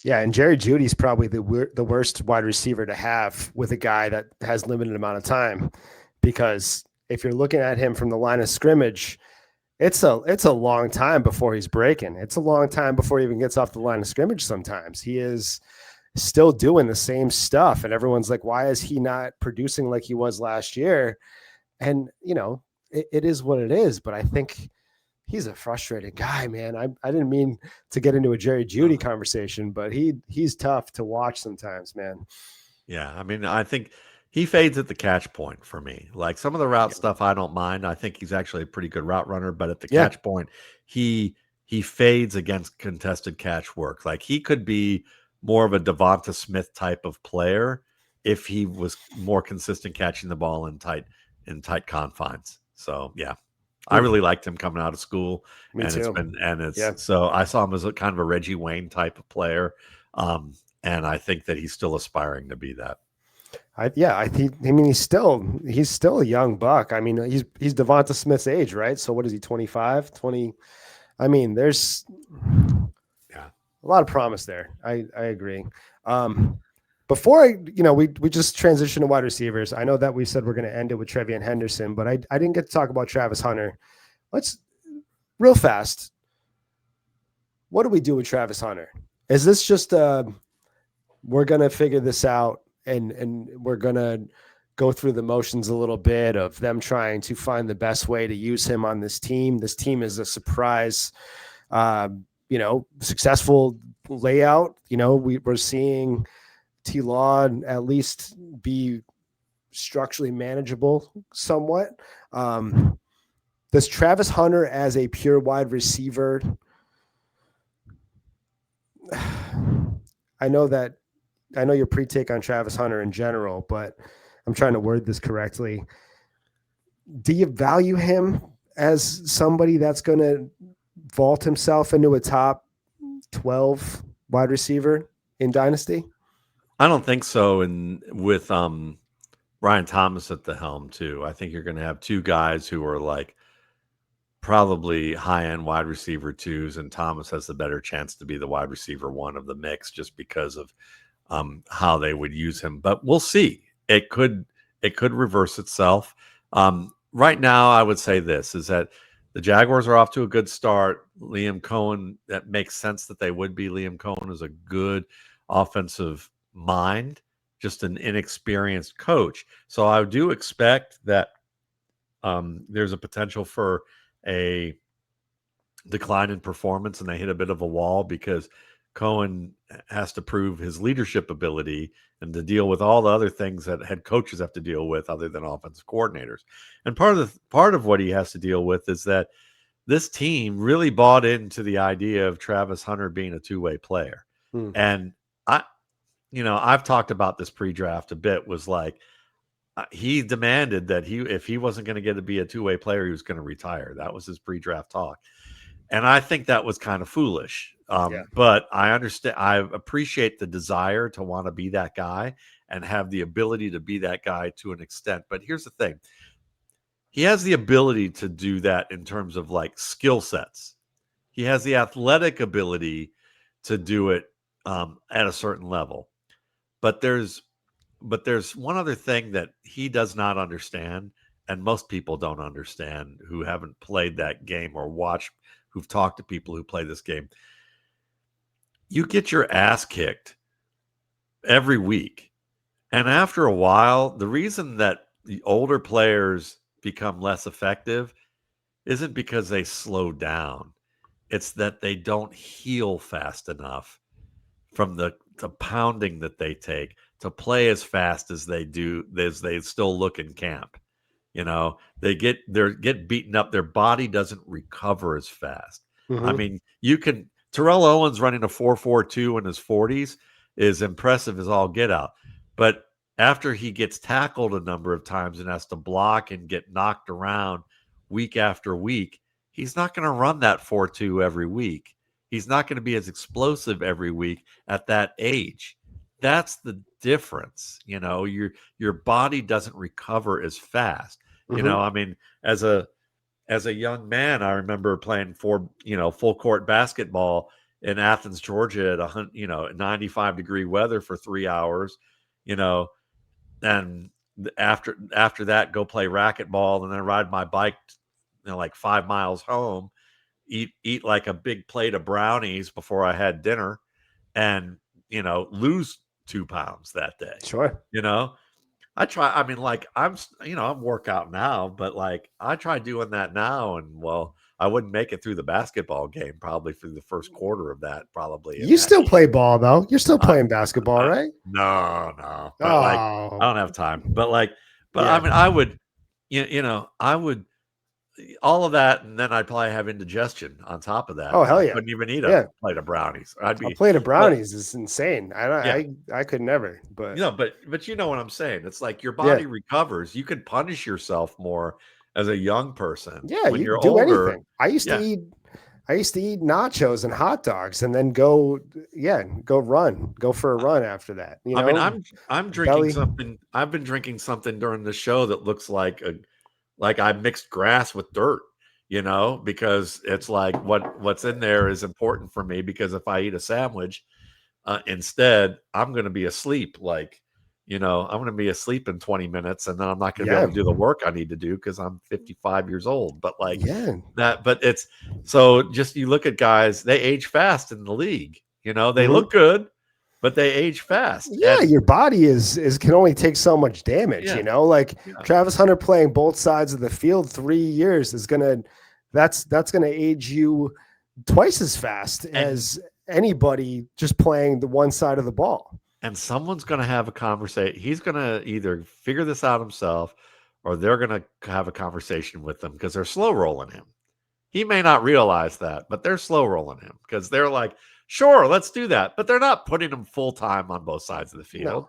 Yeah, and Jerry Jeudy's probably the worst wide receiver to have with a guy that has limited amount of time, because if you're looking at him from the line of scrimmage, it's a long time before he's breaking. It's a long time before he even gets off the line of scrimmage. Sometimes he is still doing the same stuff, and everyone's like, why is he not producing like he was last year? And, you know, it is what it is, but I think he's a frustrated guy, man. I didn't mean to get into a Jerry Jeudy conversation, but he's tough to watch sometimes, man. Yeah, I mean, I think he fades at the catch point for me. Like, some of the route stuff, I don't mind. I think he's actually a pretty good route runner, but at the catch point, he fades against contested catch work. Like, he could be more of a Devonta Smith type of player if he was more consistent catching the ball in tight confines. So yeah, I really liked him coming out of school. Me too. So I saw him as a kind of a Reggie Wayne type of player. And I think that he's still aspiring to be that. I mean, he's still a young buck. I mean, he's Devonta Smith's age, right? So what is he, 25, 20? I mean, there's a lot of promise there. I agree. Before we just transitioned to wide receivers. I know that we said we're going to end it with Trevian Henderson, but I didn't get to talk about Travis Hunter. Let's real fast. What do we do with Travis Hunter? Is this just we're going to figure this out and we're going to go through the motions a little bit of them trying to find the best way to use him on this team? This team is a surprise, successful layout. We're seeing T-Law at least be structurally manageable somewhat. Does Travis Hunter as a pure wide receiver, I know your pre-take on Travis Hunter in general, but I'm trying to word this correctly. Do you value him as somebody that's going to vault himself into a top 12 wide receiver in Dynasty? I don't think so. And with Ryan Thomas at the helm too, I think you're going to have two guys who are like probably high-end wide receiver twos, and Thomas has the better chance to be the wide receiver one of the mix just because of how they would use him. But we'll see. It could reverse itself. Right now, I would say this is that the Jaguars are off to a good start. Liam Cohen, that makes sense that they would be. Liam Cohen is a good offensive mind, just an inexperienced coach. So I do expect that there's a potential for a decline in performance and they hit a bit of a wall because Cohen has to prove his leadership ability and to deal with all the other things that head coaches have to deal with other than offensive coordinators. And part of what he has to deal with is that this team really bought into the idea of Travis Hunter being a two-way player. And I've talked about this pre-draft a bit, was like, he demanded that if he wasn't going to get to be a two-way player, he was going to retire. That was his pre-draft talk. And I think that was kind of foolish. But I understand. I appreciate the desire to want to be that guy and have the ability to be that guy to an extent. But here's the thing. He has the ability to do that in terms of like skill sets. He has the athletic ability to do it at a certain level. But there's one other thing that he does not understand, and most people don't understand who haven't played that game or watched, who've talked to people who play this game. You get your ass kicked every week. And after a while, the reason that the older players become less effective isn't because they slow down. It's that they don't heal fast enough from the pounding that they take to play as fast as they do, as they still look in camp. They get beaten up. Their body doesn't recover as fast. I mean, Terrell Owens running a 4.42 in his 40s is impressive as all get out. But after he gets tackled a number of times and has to block and get knocked around week after week, he's not going to run that 4.2 every week. He's not going to be as explosive every week at that age. That's the difference. Your body doesn't recover as fast. I mean, as a young man, I remember playing full court basketball in Athens, Georgia at 95 degree weather for 3 hours, and after that, go play racquetball and then ride my bike, like 5 miles home, eat like a big plate of brownies before I had dinner and, lose 2 pounds that day. Sure. I try, I mean, like I'm workout now, but like I try doing that now. And well, I wouldn't make it through the basketball game, probably through the first quarter of that, probably. You still play ball though. You're still playing basketball, right? No. But like, I don't have time, but yeah. I mean, I would, I would, all of that, and then I'd probably have indigestion on top of that. Oh hell yeah! I couldn't even eat a plate of brownies. A plate of brownies is insane. I could never. But but you know what I'm saying. It's like your body recovers. You can punish yourself more as a young person. Yeah, when you you're do older. Anything. I used to eat nachos and hot dogs, and then go for a run after that. I mean, I'm drinking something. I've been drinking something during the show that looks like I mixed grass with dirt, because it's like what's in there is important for me, because if I eat a sandwich, Instead, I'm going to be asleep. Like, I'm going to be asleep in 20 minutes, and then I'm not going to be able to do the work I need to do because I'm 55 years old. But like that, but it's so just you look at guys, they age fast in the league. They look good, but they age fast. Yeah, your body is can only take so much damage. Like Travis Hunter playing both sides of the field 3 years is that's gonna age you twice as fast as anybody just playing the one side of the ball. And someone's going to have a conversation. He's going to either figure this out himself, or they're going to have a conversation with him because they're slow rolling him. He may not realize that, but they're slow rolling him because they're like, sure, let's do that. But they're not putting him full time on both sides of the field,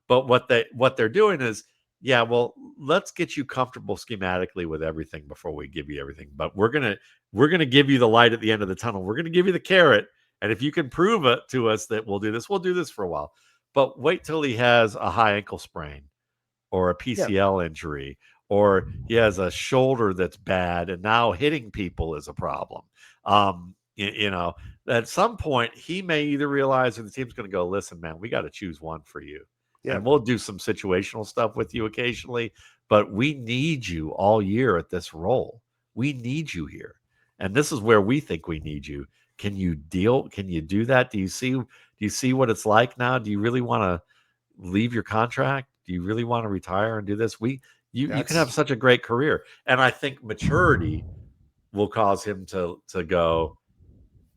But what they're doing is, yeah, well, let's get you comfortable schematically with everything before we give you everything. But we're gonna give you the light at the end of the tunnel. We're gonna give you the carrot. And if you can prove it to us that we'll do this for a while. But wait till he has a high ankle sprain or a PCL injury, or he has a shoulder that's bad and now hitting people is a problem. At some point he may either realize or the team's going to go, listen, man, we got to choose one for you. Yeah. And we'll do some situational stuff with you occasionally, but we need you all year at this role. We need you here. And this is where we think we need you. Can you do that? Do you see what it's like now? Do you really want to leave your contract? Do you really want to retire and do this? You can have such a great career. And I think maturity will cause him to go,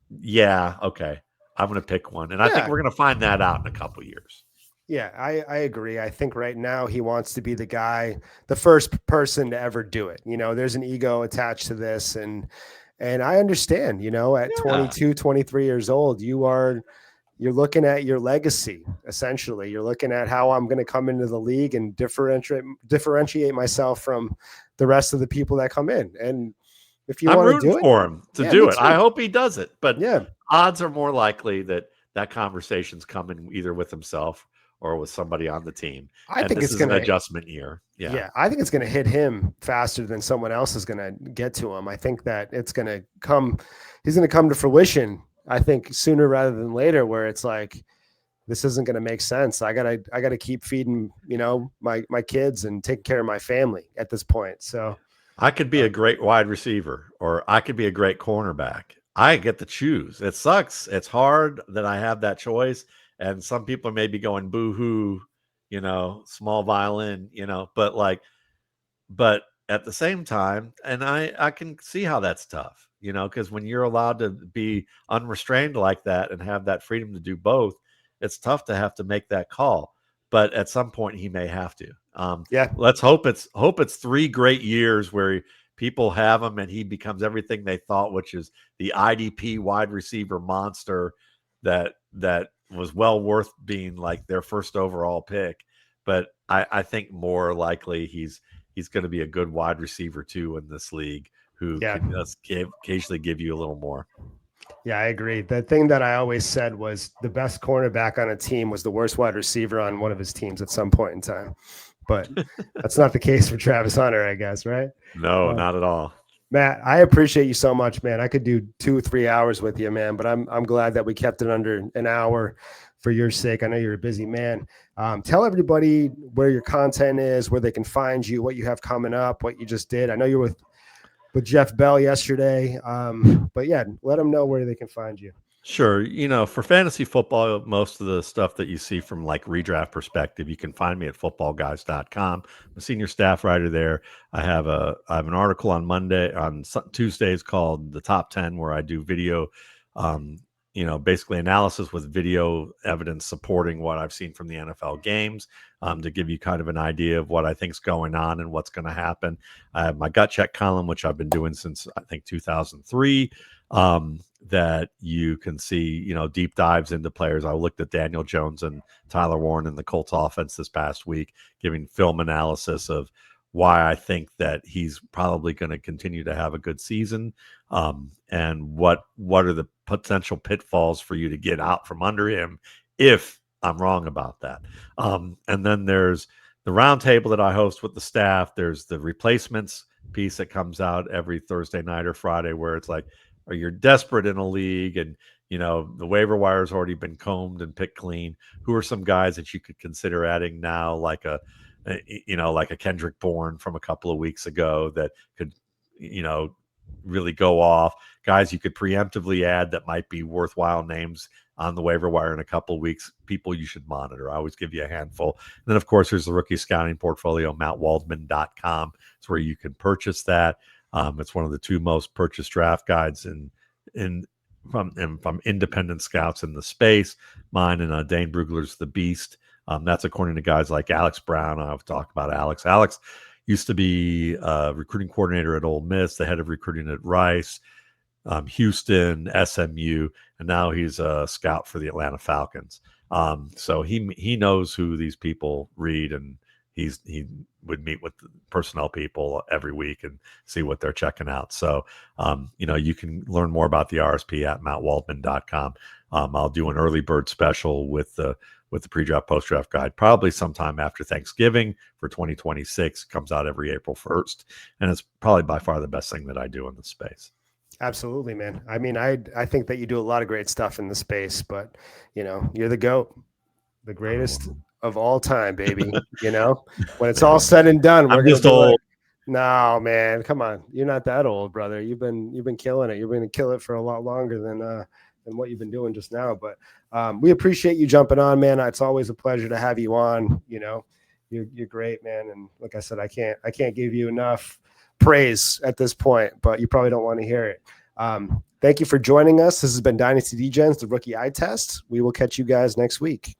yeah, okay, I'm going to pick one. And I think we're going to find that out in a couple of years. Yeah, I agree. I think right now he wants to be the guy, the first person to ever do it. There's an ego attached to this. And I understand, at 22, 23 years old, you're looking at your legacy. Essentially, you're looking at how I'm going to come into the league and differentiate myself from the rest of the people that come in. And if you want to do it for him to do it, I hope he does it. But yeah, odds are more likely that conversation's coming either with himself or with somebody on the team. I think it's an adjustment year. Yeah, I think it's going to hit him faster than someone else is going to get to him. I think that it's going to come. He's going to come to fruition, I think, sooner rather than later, where it's like, this isn't going to make sense. I gotta keep feeding, my kids and taking care of my family at this point. So I could be a great wide receiver, or I could be a great cornerback. I get to choose. It sucks. It's hard that I have that choice. And some people may be going boo-hoo, small violin, but at the same time, and I can see how that's tough, because when you're allowed to be unrestrained like that and have that freedom to do both, it's tough to have to make that call. But at some point he may have to. Let's hope it's 3 great years where people have him and he becomes everything they thought, which is the IDP wide receiver monster that was well worth being like their first overall pick. But I think more likely he's going to be a good wide receiver too in this league who can occasionally give you a little more. Yeah, I agree. The thing that I always said was the best cornerback on a team was the worst wide receiver on one of his teams at some point in time. But that's not the case for Travis Hunter, I guess, right? No, not at all. Matt, I appreciate you so much, man. I could do 2 or 3 hours with you, man, but I'm glad that we kept it under an hour for your sake. I know you're a busy man. Tell everybody where your content is, where they can find you, what you have coming up, what you just did. I know you're with Jeff Bell yesterday, but yeah, let them know where they can find you. Sure. For fantasy football, most of the stuff that you see from like redraft perspective, you can find me at footballguys.com. I'm a senior staff writer there. I have an article on Tuesdays called The Top 10, where I do video, basically analysis with video evidence supporting what I've seen from the NFL games, to give you kind of an idea of what I think's going on and what's going to happen. I have my gut check column, which I've been doing since I think 2003. That you can see, deep dives into players. I looked at Daniel Jones and Tyler Warren in the Colts offense this past week, giving film analysis of why I think that he's probably going to continue to have a good season, and what are the potential pitfalls for you to get out from under him if I'm wrong about that. And then there's the roundtable that I host with the staff. There's the replacements piece that comes out every Thursday night or Friday, where it's like, or you're desperate in a league and You know, the waiver wire's already been combed and picked clean. Who are some guys that you could consider adding now, like like a Kendrick Bourne from a couple of weeks ago that could, really go off? Guys you could preemptively add that might be worthwhile names on the waiver wire in a couple of weeks. People you should monitor. I always give you a handful. And then, of course, there's the rookie scouting portfolio, MattWaldman.com. It's where you can purchase that. It's one of the 2 most purchased draft guides from independent scouts in the space. Mine and Dane Brugler's The Beast. That's according to guys like Alex Brown. I've talked about Alex. Alex used to be recruiting coordinator at Ole Miss, the head of recruiting at Rice, Houston, SMU, and now he's a scout for the Atlanta Falcons. So he knows who these people read, and he would meet with the personnel people every week and see what they're checking out. So, you can learn more about the RSP at mattwaldman.com. I'll do an early bird special with the pre-draft, post-draft guide, probably sometime after Thanksgiving for 2026. Comes out every April 1st. And it's probably by far the best thing that I do in the space. Absolutely, man. I mean, I think that you do a lot of great stuff in the space, but you're the GOAT, the greatest of all time, baby. When it's all said and done, we're just old. No, man, come on. You're not that old, brother. You've been killing it. You're going to kill it for a lot longer than what you've been doing just now. But we appreciate you jumping on, man. It's always a pleasure to have you on. You're great, man. And like I said, I can't give you enough praise at this point, but you probably don't want to hear it. Thank you for joining us. This has been Dynasty Degens, the rookie eye test. We will catch you guys next week.